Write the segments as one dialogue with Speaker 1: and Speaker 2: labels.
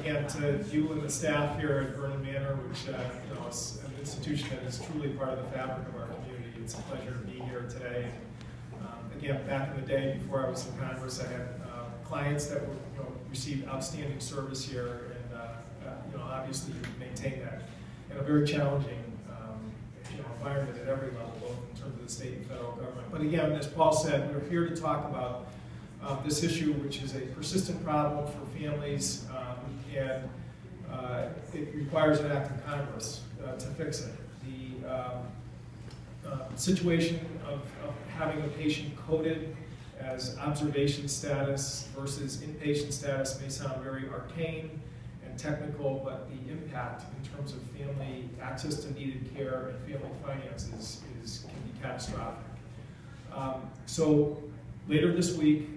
Speaker 1: again to you and the staff here at Vernon Manor, which you know, is an institution that is truly part of the fabric of our community. It's a pleasure to be here today. Again, back in the day before I was in Congress, I had clients that were, you know, received outstanding service here, and you know, obviously you maintain that in a very challenging you know, environment at every level, both in terms of the state and federal government. But again, as Paul said, we're here to talk about this issue, which is a persistent problem for families, and it requires an act of Congress to fix it. The situation of having a patient coded as observation status versus inpatient status may sound very arcane and technical, but the impact in terms of family access to needed care and family finances can be catastrophic. So later this week,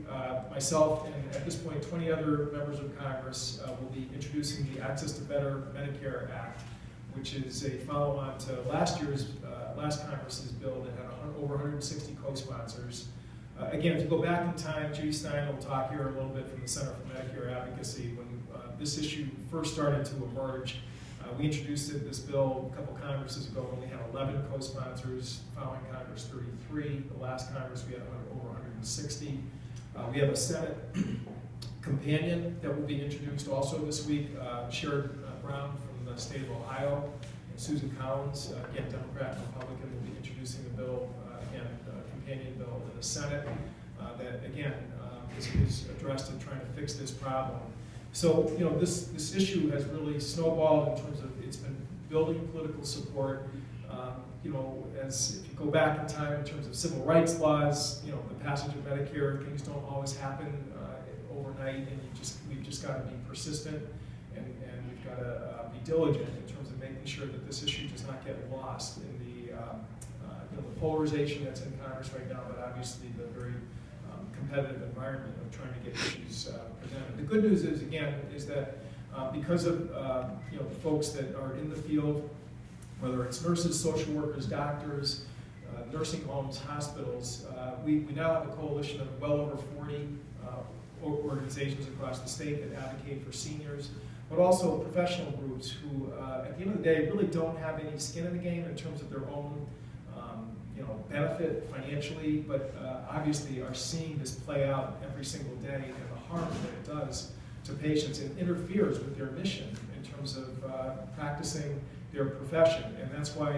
Speaker 1: myself and at this point 20 other members of Congress will be introducing the Access to Better Medicare Act, which is a follow-on to last Congress's bill that had over 160 co-sponsors. Again, if you go back in time, Judy Stein will talk here a little bit from the Center for Medicare Advocacy. When this issue first started to emerge, we introduced this bill a couple Congresses ago when we had 11 co-sponsors. Following Congress, 33. The last Congress, we had over 160. We have a Senate companion that will be introduced also this week. Sherrod Brown from the state of Ohio, and Susan Collins, again, Democrat and Republican, will be introducing a bill, again, a companion bill in the Senate that, again, is addressed in trying to fix this problem. So, you know, this issue has really snowballed in terms of it's been building political support. You know, as if you go back in time in terms of civil rights laws, you know, the passage of Medicare, things don't always happen overnight, and we've just got to be persistent, and we've got to be diligent in terms of making sure that this issue does not get lost in the you know, the polarization that's in Congress right now, but obviously the very competitive environment of trying to get issues presented. The good news is, again, is that because of you know, the folks that are in the field, whether it's nurses, social workers, doctors, nursing homes, hospitals, we now have a coalition of well over 40 organizations across the state that advocate for seniors, but also professional groups who, at the end of the day, really don't have any skin in the game in terms of their own you know, benefit financially, but obviously are seeing this play out every single day and the harm that it does to patients and interferes with their mission in terms of practicing their profession. And that's why,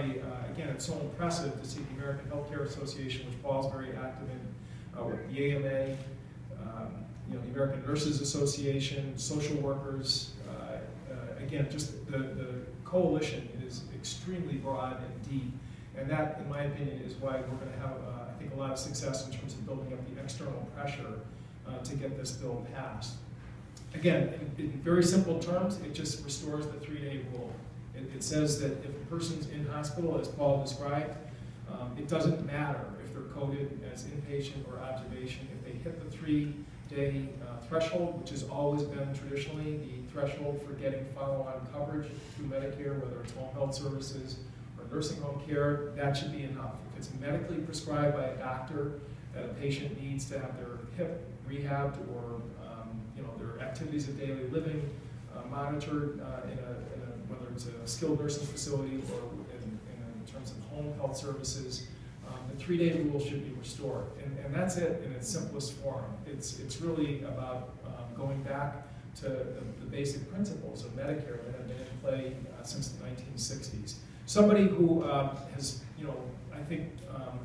Speaker 1: again, it's so impressive to see the American Healthcare Association, which Paul's very active in, with the AMA, you know, the American Nurses Association, social workers. Again, just the coalition is extremely broad and deep. And that, in my opinion, is why we're going to have, I think, a lot of success in terms of building up the external pressure to get this bill passed. Again, in very simple terms, it just restores the 3-day rule. It says that if a person's in hospital, as Paul described, it doesn't matter if they're coded as inpatient or observation. If they hit the 3-day threshold, which has always been traditionally the threshold for getting follow-on coverage through Medicare, whether it's home health services or nursing home care, that should be enough. If it's medically prescribed by a doctor that a patient needs to have their hip rehabbed or you know, their activities of daily living monitored whether it's a skilled nursing facility or in terms of home health services, the 3-day rule should be restored. And that's it in its simplest form. It's really about going back to the basic principles of Medicare that have been in play since the 1960s. Somebody who has, you know, I think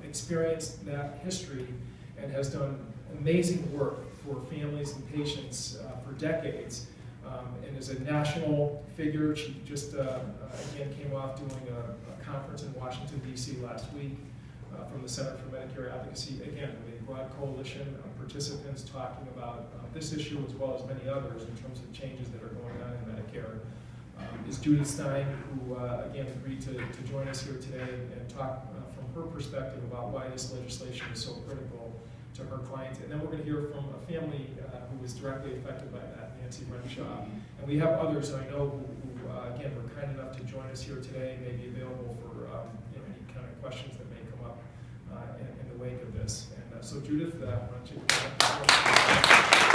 Speaker 1: experienced that history and has done amazing work for families and patients for decades, and is a national figure. She just, again, came off doing a conference in Washington, D.C. last week from the Center for Medicare Advocacy, again, with a broad coalition of participants talking about this issue as well as many others in terms of changes that are going on in Medicare. Is Judith Stein, who, again, agreed to join us here today and talk from her perspective about why this legislation is so critical to her clients. And then we're going to hear from a family who was directly affected by that, Nancy Renshaw. And we have others I know who again, were kind enough to join us here today, may be available for you know, any kind of questions that may come up in the wake of this. And so Judith, why don't you come up?